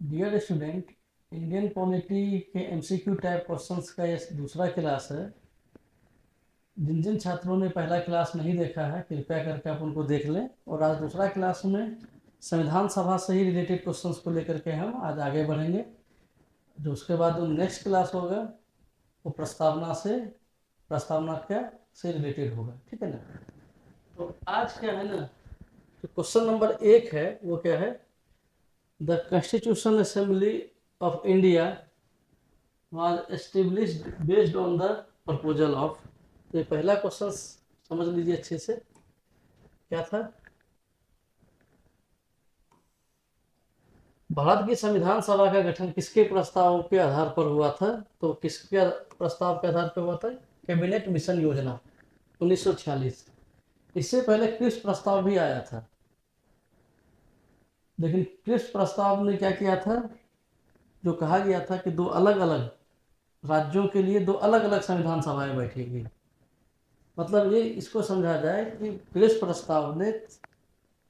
Dear student, Indian polity के MCQ type questions का ये दूसरा क्लास है। जिन जिन छात्रों ने पहला क्लास नहीं देखा है कृपया करके आप उनको देख लें। और आज दूसरा क्लास में संविधान सभा से ही रिलेटेड क्वेश्चंस को लेकर के हम आज आगे बढ़ेंगे। जो उसके बाद जो नेक्स्ट क्लास होगा वो प्रस्तावना क्या से रिलेटेड होगा, ठीक है ना। तो आज क्या है ना, तो क्वेश्चन नंबर 1 है वो क्या है, the constitutional assembly of India was established based on the proposal of। तो ये पहला क्वेश्चन समझ लीजिए अच्छे से, क्या था। भारत की संविधान सभा का गठन किसके प्रस्ताव के आधार पर हुआ था? तो किसके प्रस्ताव के आधार पर हुआ था? कैबिनेट मिशन योजना 1946। इससे पहले क्रिप्स प्रस्ताव भी आया था, लेकिन क्रिप्स प्रस्ताव ने क्या किया था, जो कहा गया था कि दो अलग अलग राज्यों के लिए दो अलग अलग संविधान सभाएं बैठेगी। मतलब ये इसको समझा जाए कि क्रिप्स प्रस्ताव ने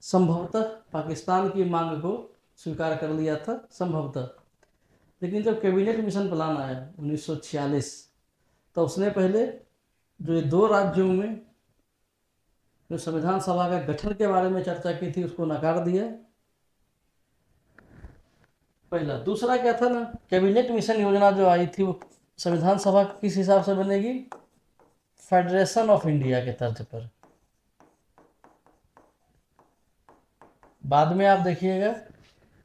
संभवतः पाकिस्तान की मांग को स्वीकार कर लिया था संभवतः, लेकिन जब कैबिनेट मिशन प्लान आया 1946 तो उसने पहले जो ये दो राज्यों में जो संविधान सभा का गठन के बारे में चर्चा की थी उसको नकार दिया पहला। दूसरा क्या था ना, कैबिनेट मिशन योजना जो आई थी वो संविधान सभा किस हिसाब से बनेगी, फेडरेशन ऑफ इंडिया के तर्ज पर। बाद में आप देखिएगा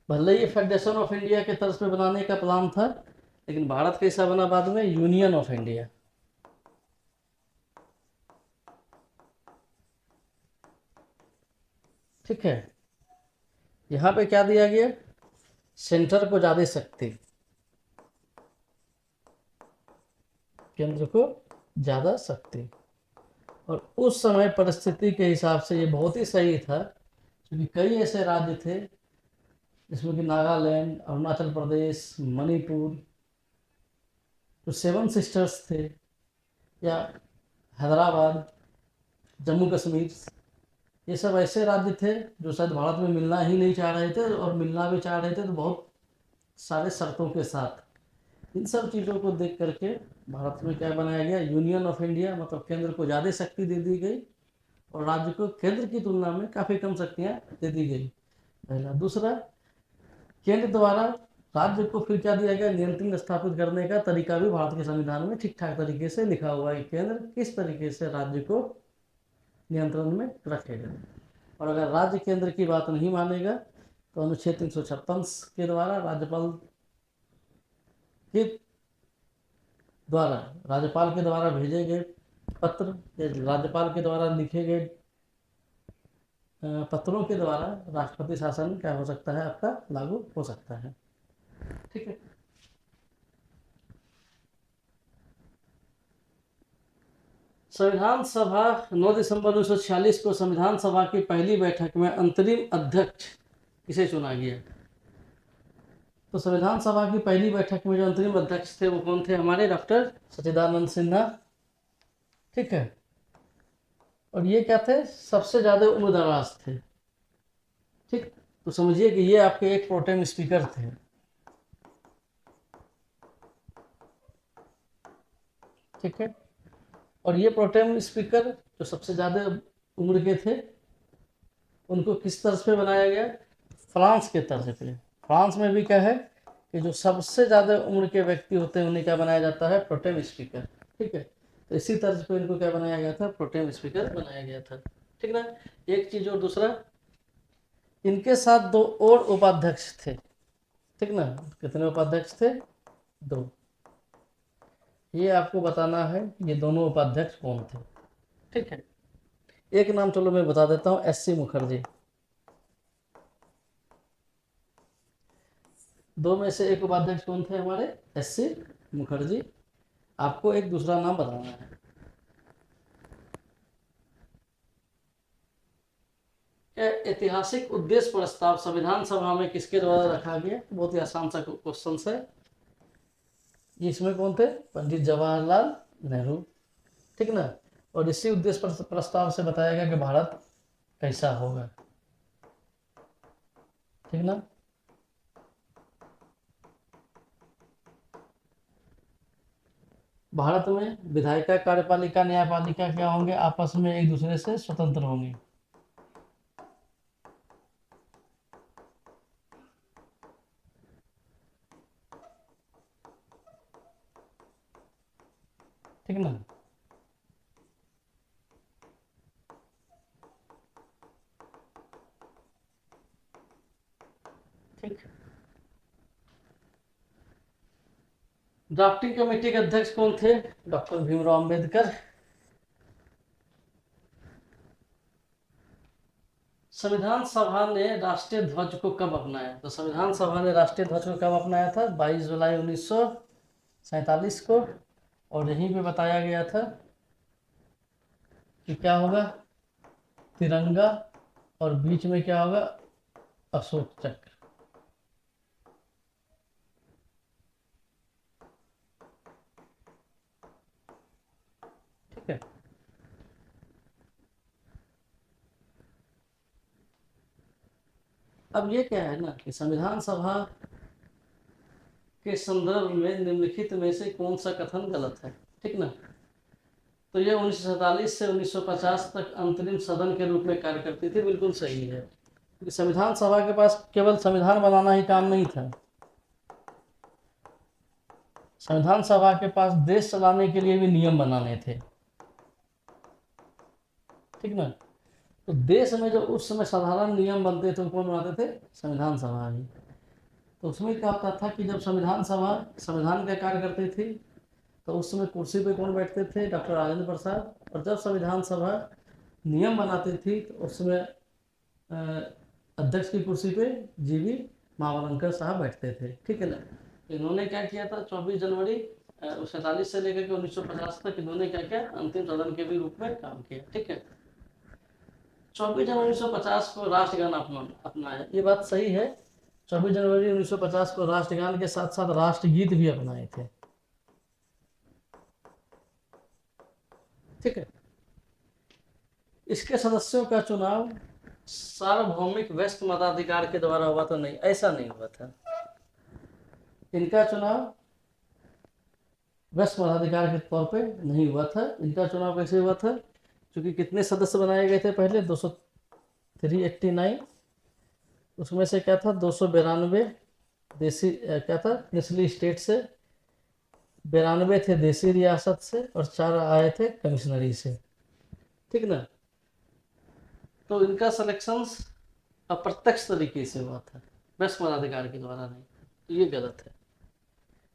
भले ही फेडरेशन ऑफ इंडिया के तर्ज पे बनाने का प्लान था, लेकिन भारत कैसा बना बाद में, यूनियन ऑफ इंडिया। ठीक है, यहाँ पे क्या दिया गया, सेंटर को ज्यादा शक्ति, केंद्र को ज्यादा शक्ति। और उस समय परिस्थिति के हिसाब से ये बहुत ही सही था, क्योंकि कई ऐसे राज्य थे जिसमें कि नागालैंड, अरुणाचल प्रदेश, मणिपुर, जो सेवन सिस्टर्स थे, या हैदराबाद, जम्मू कश्मीर, ये सब ऐसे राज्य थे जो शायद भारत में मिलना ही नहीं चाह रहे थे, और मिलना भी चाह रहे थे तो बहुत सारे शर्तों के साथ। इन सब चीज़ों को देख करके भारत में क्या बनाया गया, यूनियन ऑफ इंडिया। मतलब केंद्र को ज़्यादा शक्ति दे दी गई और राज्य को केंद्र की तुलना में काफ़ी कम शक्तियाँ दे दी गई, पहला। दूसरा, केंद्र द्वारा राज्य को फिर क्या दिया गया, नियंत्रण स्थापित करने का तरीका भी भारत के संविधान में ठीक ठाक तरीके से लिखा हुआ है। केंद्र किस तरीके से राज्य को नियंत्रण में रखेगा, और अगर राज्य केंद्र की बात नहीं मानेगा तो अनुच्छेद 356 के द्वारा राज्यपाल के द्वारा भेजे गए पत्र या राज्यपाल के द्वारा लिखे गए पत्रों के द्वारा राष्ट्रपति शासन क्या हो सकता है, आपका लागू हो सकता है। ठीक है, संविधान सभा 9 दिसंबर 1946 को संविधान सभा की पहली बैठक में अंतरिम अध्यक्ष किसे चुना गया? तो संविधान सभा की पहली बैठक में जो अंतरिम अध्यक्ष थे वो कौन थे, हमारे डॉक्टर सच्चिदानंद सिन्हा। ठीक है, और ये क्या थे, सबसे ज्यादा उम्रदराज थे। ठीक, तो समझिए कि ये आपके एक प्रोटेम स्पीकर थे। ठीक है, और ये प्रोटेम स्पीकर जो सबसे ज्यादा उम्र के थे उनको किस तर्ज पे बनाया गया, फ्रांस के तर्ज पे। फ्रांस में भी क्या है कि जो सबसे ज़्यादा उम्र के व्यक्ति होते हैं उन्हें क्या बनाया जाता है, प्रोटेम स्पीकर। ठीक है, तो इसी तर्ज पे इनको क्या बनाया गया था, प्रोटेम स्पीकर बनाया गया था। ठीक ना, एक चीज़। और दूसरा, इनके साथ दो और उपाध्यक्ष थे। ठीक ना, कितने उपाध्यक्ष थे, दो। ये आपको बताना है ये दोनों उपाध्यक्ष कौन थे। ठीक है, एक नाम चलो मैं बता देता हूँ, एस सी मुखर्जी। दो में से एक उपाध्यक्ष कौन थे हमारे, एस सी मुखर्जी। आपको एक दूसरा नाम बताना है। ऐतिहासिक उद्देश्य प्रस्ताव संविधान सभा में किसके द्वारा रखा गया? बहुत ही आसान सा क्वेश्चन है। इसमें कौन थे, पंडित जवाहरलाल नेहरू। ठीक ना, और इसी उद्देश्य प्रस्ताव से बताया गया कि भारत कैसा होगा। ठीक ना, भारत में विधायिका, कार्यपालिका, न्यायपालिका क्या होंगे, आपस में एक दूसरे से स्वतंत्र होंगे। ठीक ना। ठीक। ड्राफ्टिंग कमेटी के अध्यक्ष कौन थे, डॉक्टर भीमराव अंबेडकर। संविधान सभा ने राष्ट्रीय ध्वज को कब अपनाया, तो संविधान सभा ने राष्ट्रीय ध्वज को कब अपनाया था, 22 जुलाई 1947 को। और यहीं पे बताया गया था कि क्या होगा, तिरंगा, और बीच में क्या होगा, अशोक चक्र। ठीक है। अब ये क्या है ना कि संविधान सभा के संदर्भ में निम्नलिखित में से कौन सा कथन गलत है। ठीक ना। तो ये 1947 से 1950 तक अंतरिम सदन के रूप में कार्य करती थी, बिल्कुल सही है। क्योंकि संविधान सभा के पास केवल संविधान बनाना ही काम नहीं था, संविधान सभा के पास देश चलाने के लिए भी नियम बनाने थे। ठीक ना। तो देश में जो उस समय साधारण नियम बनते थे, कौन बनाते थे, संविधान सभा ही। तो उसमें क्या होता था कि जब संविधान सभा संविधान का कार्य करती थी, तो उस समय कुर्सी पे कौन बैठते थे, डॉक्टर राजेंद्र प्रसाद। और जब संविधान सभा नियम बनाती थी, तो उस समय अध्यक्ष की कुर्सी पे जीवी मावलंकर साहब बैठते थे। ठीक है ना। इन्होंने क्या किया था, 24 जनवरी 1947 से लेकर के 1950 तक इन्होंने क्या किया, अंतिम सदन के भी रूप में काम किया। ठीक है। 24 जनवरी 1950 को राष्ट्रगान अपनाया, ये बात सही है। 24 जनवरी 1950 को राष्ट्रगान के साथ साथ राष्ट्रगीत भी अपनाए थे। ठीक है। इसके सदस्यों का चुनाव सार्वभौमिक व्यस्त मताधिकार के द्वारा हुआ था, नहीं, ऐसा नहीं हुआ था। इनका चुनाव व्यस्त मताधिकार के तौर पे नहीं हुआ था। इनका चुनाव कैसे हुआ था, क्योंकि कितने सदस्य बनाए गए थे पहले, 389। उसमें से क्या था, 292 देसी क्या था, निचली स्टेट से, 92 थे देसी रियासत से, और 4 आए थे कमिश्नरी से। ठीक ना। तो इनका सिलेक्शंस अप्रत्यक्ष तरीके से हुआ था, व्यस्त मताधिकार के द्वारा नहीं। तो ये गलत है।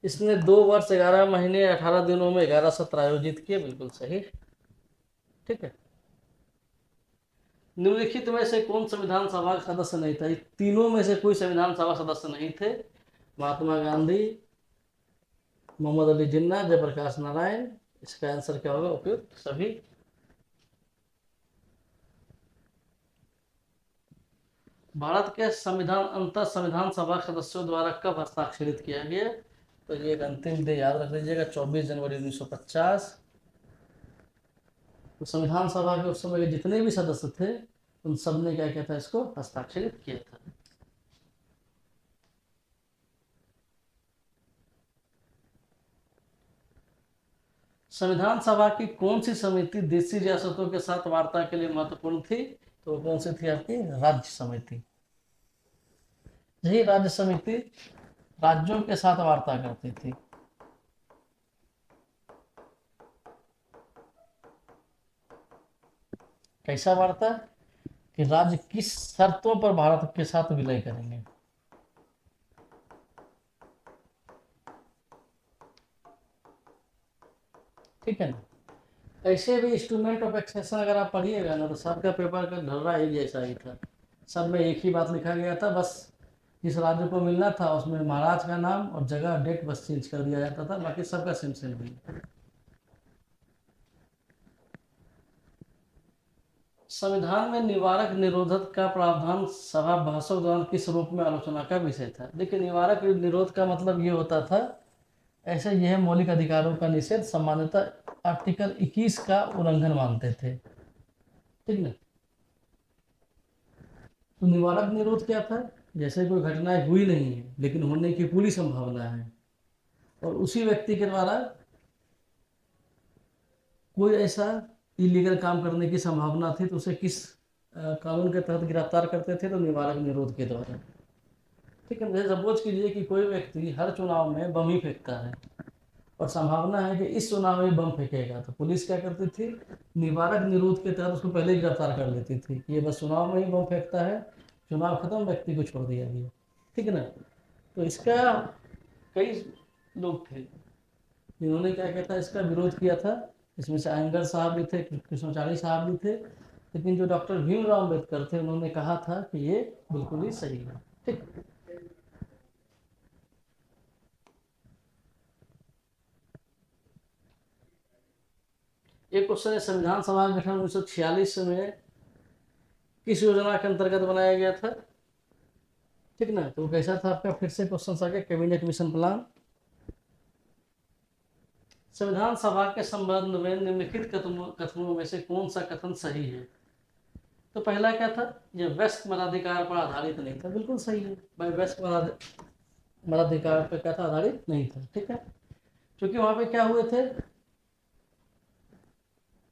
इसने 2 वर्ष 11 महीने 18 दिनों में 11 सत्र आयोजित किए, बिल्कुल सही। ठीक है। निम्नलिखित में से कौन संविधान सभा का सदस्य नहीं था, तीनों में से कोई संविधान सभा सदस्य नहीं थे। महात्मा गांधी, मोहम्मद अली जिन्ना, जयप्रकाश नारायण। इसका आंसर क्या होगा, उपयुक्त सभी। भारत के संविधान अंतर संविधान सभा सदस्यों द्वारा कब हस्ताक्षरित किया गया, तो ये एक अंतिम दिन याद रख लीजिएगा, 24 जनवरी 1950। तो संविधान सभा के उस समय के जितने भी सदस्य थे, उन सब ने क्या किया था, इसको हस्ताक्षरित किया था। संविधान सभा की कौन सी समिति देशी रियासतों के साथ वार्ता के लिए महत्वपूर्ण थी, तो कौन सी थी आपकी, राज्य समिति। यही राज्य समिति राज्यों के साथ वार्ता करती थी। कैसा वार्ता, कि राज्य किस शर्तों पर भारत के साथ विलय करेंगे। ठीक है ना। ऐसे भी इंस्ट्रूमेंट ऑफ एक्सेशन अगर आप पढ़िएगा ना, तो सबका पेपर का ढर्रा एक जैसा ही था। सब में एक ही बात लिखा गया था, बस जिस राज्य को मिलना था उसमें महाराज का नाम और जगह डेट बस चेंज कर दिया जाता था, बाकी सबका सेम सेम ही। संविधान में निवारक निरोधक का प्रावधान सभा बहसों के दौरान किस रूप में आलोचना का विषय था। देखिए, निवारक निरोध का मतलब ये होता था, ऐसे यह मौलिक अधिकारों का निषेध सामान्यतः आर्टिकल 21 का उल्लंघन मानते थे। ठीक ना। तो निवारक निरोध क्या था, जैसे कोई घटना हुई नहीं है लेकिन होने की पूरी संभावना है, और उसी व्यक्ति के द्वारा कोई ऐसा इलीगल काम करने की संभावना थी तो उसे किस कानून के तहत गिरफ्तार करते थे? तो निवारक निरोध के द्वारा। ठीक है, जैसे सपोज कीजिए कि कोई व्यक्ति हर चुनाव में बम ही फेंकता है और संभावना है कि इस चुनाव में बम फेंकेगा, तो पुलिस क्या करती थी? निवारक निरोध के तहत उसको पहले ही गिरफ्तार कर लेती थी कि ये बस चुनाव में ही बम फेंकता है, चुनाव खत्म, व्यक्ति को छोड़ दिया गया। ठीक है ना? तो इसका कई लोग थे जिन्होंने क्या कहता है इसका विरोध किया था। इसमें से अयंगर साहब भी थे, कृष्णाचार्य साहब भी थे, लेकिन जो डॉक्टर भीमराव अम्बेडकर थे उन्होंने कहा था कि ये बिल्कुल ही सही है। ठीक। एक क्वेश्चन है, संविधान सभा का गठन 1946 में किस योजना के अंतर्गत बनाया गया था? ठीक ना? तो कैसा था आपका? फिर से क्वेश्चन आ गया, कैबिनेट मिशन प्लान। संविधान सभा के संबंध में निम्नलिखित कथनों में से कौन सा कथन सही है? तो पहला क्या था? यह वयस्क मताधिकार पर आधारित नहीं था। बिल्कुल सही है भाई, वयस्क मताधिकार पर क्या था? आधारित नहीं था। ठीक है, क्योंकि वहां पे क्या हुए थे?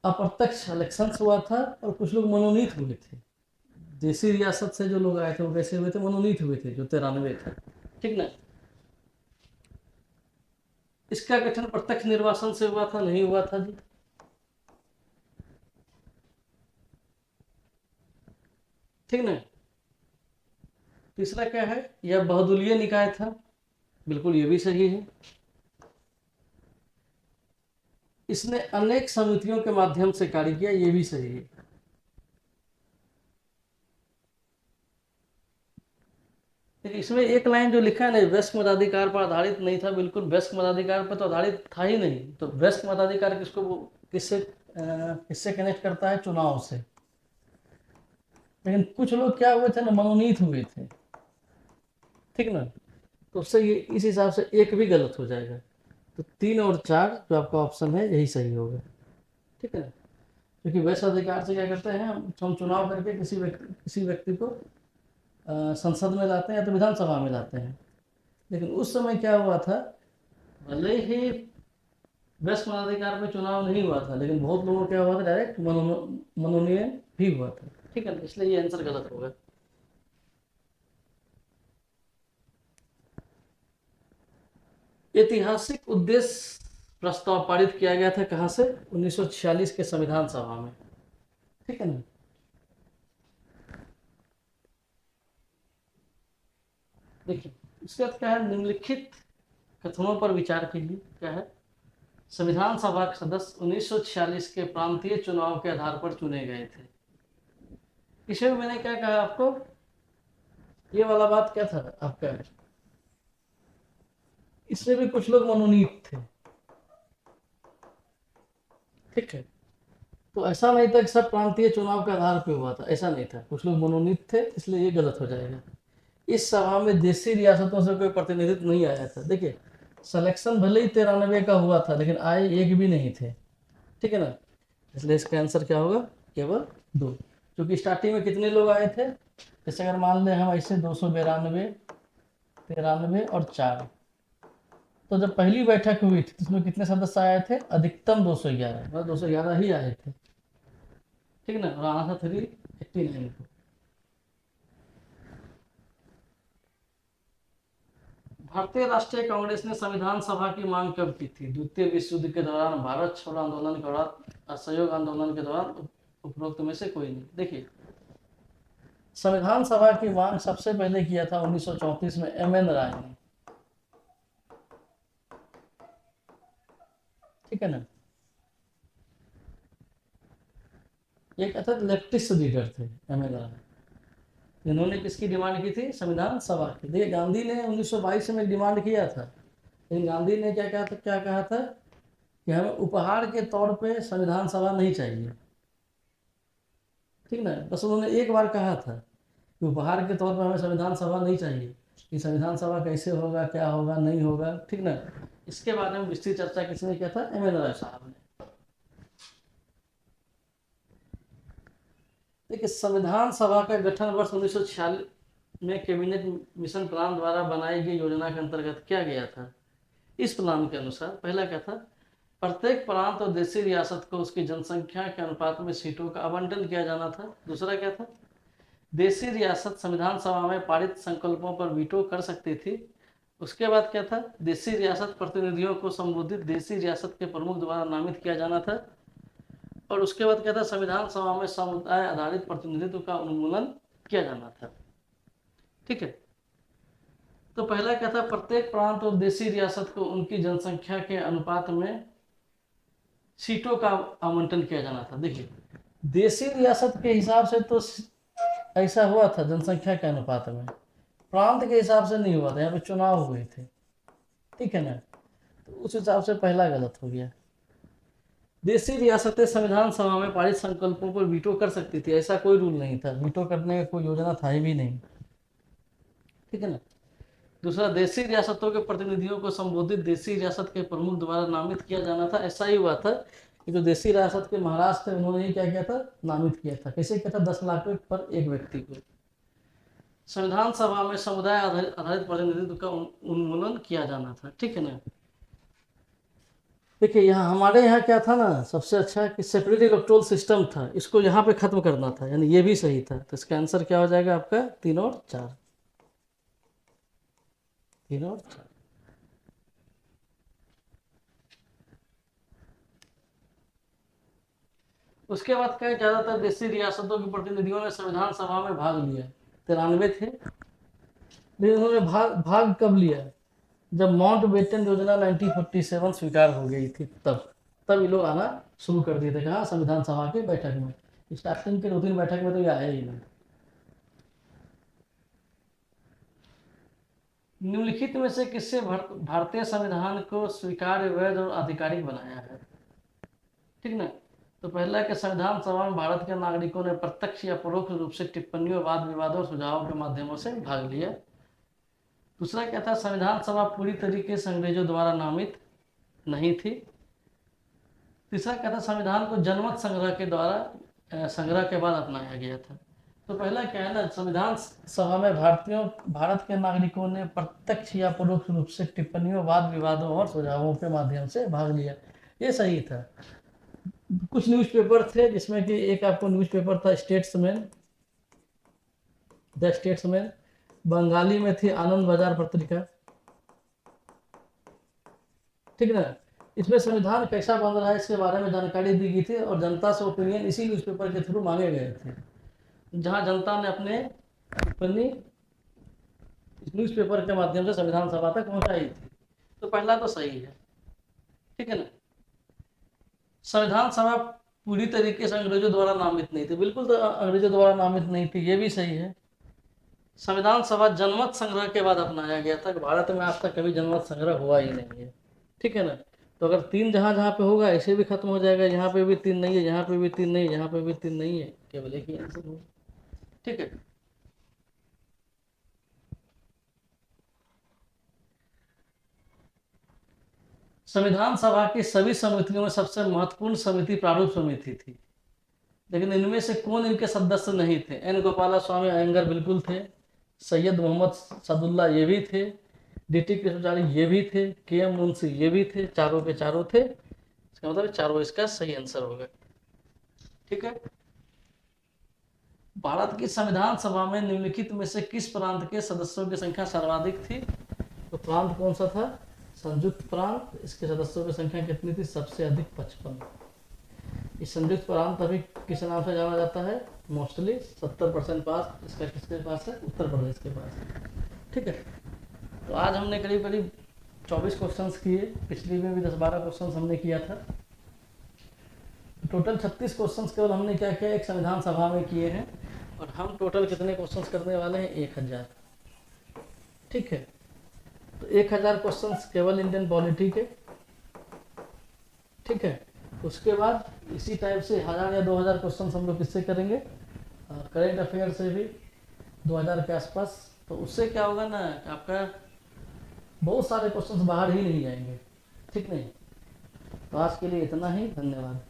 अप्रत्यक्ष इलेक्शन हुआ था और कुछ लोग मनोनीत हुए थे। देसी रियासत से जो लोग आए थे वो कैसे हुए थे? मनोनीत हुए थे, जो 93 थे। ठीक ना? इसका गठन प्रत्यक्ष निर्वाचन से हुआ था? नहीं हुआ था जी। ठीक ना? तीसरा क्या है? यह बहुदलीय निकाय था। बिल्कुल, ये भी सही है। इसने अनेक समितियों के माध्यम से कार्य किया। ये भी सही है। लेकिन इसमें एक लाइन जो लिखा है ना, वयस्क मताधिकार पर आधारित नहीं था, बिल्कुल वयस्क मताधिकार पर तो आधारित था ही नहीं। तो वयस्क मताधिकार किससे किससे कनेक्ट करता है? चुनाव से। लेकिन कुछ लोग क्या हुए थे ना, मनोनीत हुए थे। ठीक ना? तो उससे ये इस हिसाब से एक भी गलत हो जाएगा। तो 3 और 4 जो आपका ऑप्शन है यही सही होगा। ठीक है, क्योंकि वैश्य अधिकार से क्या करते हैं, हम चुनाव करके किसी व्यक्ति को संसद में लाते हैं या तो विधानसभा में लाते हैं। लेकिन उस समय क्या हुआ था? भले ही वैश्य मताधिकार पे चुनाव नहीं हुआ था, लेकिन बहुत लोगों को क्या हुआ था? डायरेक्ट मनोनयन भी हुआ था। ठीक है, इसलिए ये आंसर गलत होगा। ऐतिहासिक उद्देश्य प्रस्ताव पारित किया गया था कहाँ से? 1946 के संविधान सभा में। ठीक है ना? देखिए, इसके बाद क्या है? निम्नलिखित कथनों पर विचार कीजिए। क्या है? संविधान सभा के सदस्य 1946 के प्रांतीय चुनाव के आधार पर चुने गए थे। इसमें मैंने क्या कहा आपको? ये वाला बात क्या था आपका? इसमें भी कुछ लोग मनोनीत थे। ठीक है, तो ऐसा नहीं था कि सब प्रांतीय चुनाव के आधार पर हुआ था, ऐसा नहीं था। कुछ लोग मनोनीत थे, इसलिए ये गलत हो जाएगा। इस सभा में देशी रियासतों से कोई प्रतिनिधित्व नहीं आया था। देखिए, सिलेक्शन भले ही 93 का हुआ था, लेकिन आए एक भी नहीं थे। ठीक है ना? इसलिए इसका आंसर क्या होगा? केवल 2। क्योंकि स्टार्टिंग में कितने लोग आए थे? जैसे अगर मान लें हम ऐसे 292, 93 और 4, तो जब पहली बैठक हुई थी तो उसमें कितने सदस्य आए थे? अधिकतम 211, मतलब 211 ही आए थे। ठीक है ना? और आना था 389 को। भारतीय राष्ट्रीय कांग्रेस ने संविधान सभा की मांग कब की थी? द्वितीय विश्व युद्ध के दौरान, भारत छोड़ो आंदोलन के दौरान, असहयोग आंदोलन के दौरान, उपरोक्त में से कोई नहीं। देखिए, संविधान सभा की मांग सबसे पहले किया था 1934 में एम.एन. राय ने। ठीक है ना? ये क्या था? लेफ्टिस्ट लीडर थे एम.एन. राय। इन्होंने किसकी डिमांड की थी? संविधान सभा की। देखिए, गांधी ने 1922 में डिमांड किया था, लेकिन गांधी ने क्या कहा था कि हमें उपहार के तौर पे संविधान सभा नहीं चाहिए। ठीक ना? बस उन्होंने एक बार कहा था कि उपहार के तौर पर हमें संविधान सभा नहीं चाहिए। कि संविधान सभा कैसे होगा, क्या होगा, नहीं होगा। ठीक ना? इसके बारे में विस्तृत चर्चा किसने किया था? एम.एन. राय साहब ने। देखिए, संविधान सभा का गठन वर्ष 1946 में कैबिनेट मिशन प्लान द्वारा बनाई गई योजना के अंतर्गत किया गया था। इस प्लान के अनुसार पहला क्या था? प्रत्येक प्रांत और देशी रियासत को उसकी जनसंख्या के अनुपात में सीटों का आवंटन किया जाना था। दूसरा क्या था, देशी रियासत संविधान सभा में पारित संकल्पों पर वीटो कर सकती थी। उसके बाद क्या था, देशी रियासत प्रतिनिधियों को संबोधित देशी रियासत के प्रमुख द्वारा नामित किया जाना था। और उसके बाद क्या था, संविधान सभा में समुदाय आधारित प्रतिनिधित्व का उन्मूलन किया जाना था। ठीक है, तो पहला क्या था, प्रत्येक प्रांत और देशी रियासत को उनकी जनसंख्या के अनुपात में सीटों का आवंटन किया जाना था। देखिए, देशी रियासत के हिसाब से तो ऐसा हुआ था जनसंख्या के अनुपात में, प्रांत के हिसाब से नहीं हुआ था, यहाँ पे चुनाव हुए थे। ठीक है ना, तो उस हिसाब से पहला गलत हो गया। देशी रियासतें संविधान सभा में पारित संकल्पों पर वीटो कर सकती थी, ऐसा कोई रूल नहीं था, वीटो करने का कोई योजना था ही भी नहीं। ठीक है ना। दूसरा, देशी रियासतों के प्रतिनिधियों को संबोधित देशी रियासत के प्रमुख द्वारा नामित किया जाना था। ऐसा ही हुआ था कि जो देशी रियासत के महाराज थे उन्होंने ही क्या किया था, नामित किया था। कैसे किया था, 10 लाख पर एक व्यक्ति को। संविधान सभा में समुदाय आधारित प्रतिनिधित्व का उन्मूलन किया जाना था। ठीक है ना। देखिए, यहाँ हमारे यहाँ क्या था ना, सबसे अच्छा कि सेपरेट इलेक्टोरल सिस्टम था, इसको यहाँ पे खत्म करना था, यानी ये भी सही था। तो इसका आंसर क्या हो जाएगा आपका, 3 और 4, 3 और 4। उसके बाद क्या, ज्यादातर देशी रियासतों के प्रतिनिधियों ने संविधान सभा में भाग लिया, 93 थे। लेकिन उन्होंने भाग कब लिया, जब माउंटबेटन योजना 1947 स्वीकार हो गई थी, तब ये लोग आना शुरू कर दिए थे। कहाँ, संविधान सभा की बैठक में। स्टार्टिंग के 2-3 बैठक में तो ये आया ही नहीं। निम्नलिखित में से किससे भारतीय संविधान को स्वीकार्य, वैध और आधिकारिक बनाया है। ठीक ना। तो पहला कि संविधान सभा में भारत के नागरिकों ने प्रत्यक्ष या परोक्ष रूप से टिप्पणियों, वाद विवादों और सुझावों के माध्यमों से भाग लिया। दूसरा क्या था, संविधान सभा पूरी तरीके से अंग्रेजों द्वारा नामित नहीं थी। तीसरा क्या था, संविधान को जनमत संग्रह के बाद अपनाया गया था। तो पहला क्या है ना, संविधान सभा में भारत के नागरिकों ने प्रत्यक्ष या परोक्ष रूप से टिप्पणियों, वाद विवादों और सुझावों के माध्यम से भाग लिया, ये सही था। कुछ न्यूज़पेपर थे जिसमें कि एक आपको न्यूज़पेपर था स्टेट्समैन, द स्टेट्समैन, बंगाली में थी आनंद बाजार पत्रिका। ठीक ना। इसमें संविधान कैसा बन रहा है इसके बारे में जानकारी दी गई थी और जनता से ओपिनियन इसी न्यूज़पेपर के थ्रू मांगे गए थे, जहां जनता ने अपने टिप्पणी इस न्यूज़पेपर के माध्यम से संविधान सभा तक पहुंचाई थी। तो पहला तो सही है। ठीक है ना। संविधान सभा पूरी तरीके से अंग्रेजों द्वारा नामित नहीं थी, बिल्कुल तो अंग्रेजों द्वारा नामित नहीं थी, ये भी सही है। संविधान सभा जनमत संग्रह के बाद अपनाया गया था। भारत में आज तक कभी जनमत संग्रह हुआ ही नहीं है। ठीक है ना। तो अगर 3 जहाँ जहाँ पे होगा ऐसे भी खत्म हो जाएगा, यहाँ पे भी 3 नहीं है, यहाँ पे भी 3 नहीं है, यहाँ पे भी 3 नहीं है, केवल एक ही आंसर होगा। ठीक है। संविधान सभा की सभी समितियों में सबसे महत्वपूर्ण समिति प्रारूप समिति थी, लेकिन इनमें से कौन इनके सदस्य नहीं थे। एन गोपाला स्वामी अयंगर बिल्कुल थे, सैयद मोहम्मद सदुल्ला ये भी थे, डी.टी. कृष्णाचार्य ये भी थे, के.एम. मुंशी ये भी थे, चारों के चारों थे। इसका मतलब चारों इसका सही आंसर होगा। ठीक है। भारत की संविधान सभा में निम्नलिखित में से किस प्रांत के सदस्यों की संख्या सर्वाधिक थी। तो प्रांत कौन सा था, संयुक्त प्रांत। इसके सदस्यों की संख्या कितनी थी, सबसे अधिक 55। इस संयुक्त प्रांत अभी किस नाम से जाना जाता है, मोस्टली 70% पास इसका किसके पास है, उत्तर प्रदेश के पास। ठीक है। तो आज हमने करीब करीब 24 क्वेश्चंस किए, पिछली में भी 10-12 क्वेश्चंस हमने किया था। टोटल 36 क्वेश्चंस केवल हमने क्या किया, एक संविधान सभा में किए हैं। और हम टोटल कितने क्वेश्चंस करने वाले हैं, 1000। ठीक है। तो 1000 क्वेश्चंस केवल इंडियन पॉलिटी के। ठीक है। उसके बाद इसी टाइप से 1000 या 2000 क्वेश्चन हम लोग किससे करेंगे, करेंट अफेयर से भी 2000 के आसपास। तो उससे क्या होगा ना, आपका बहुत सारे क्वेश्चंस बाहर ही नहीं जाएंगे। ठीक नहीं। तो आज के लिए इतना ही, धन्यवाद।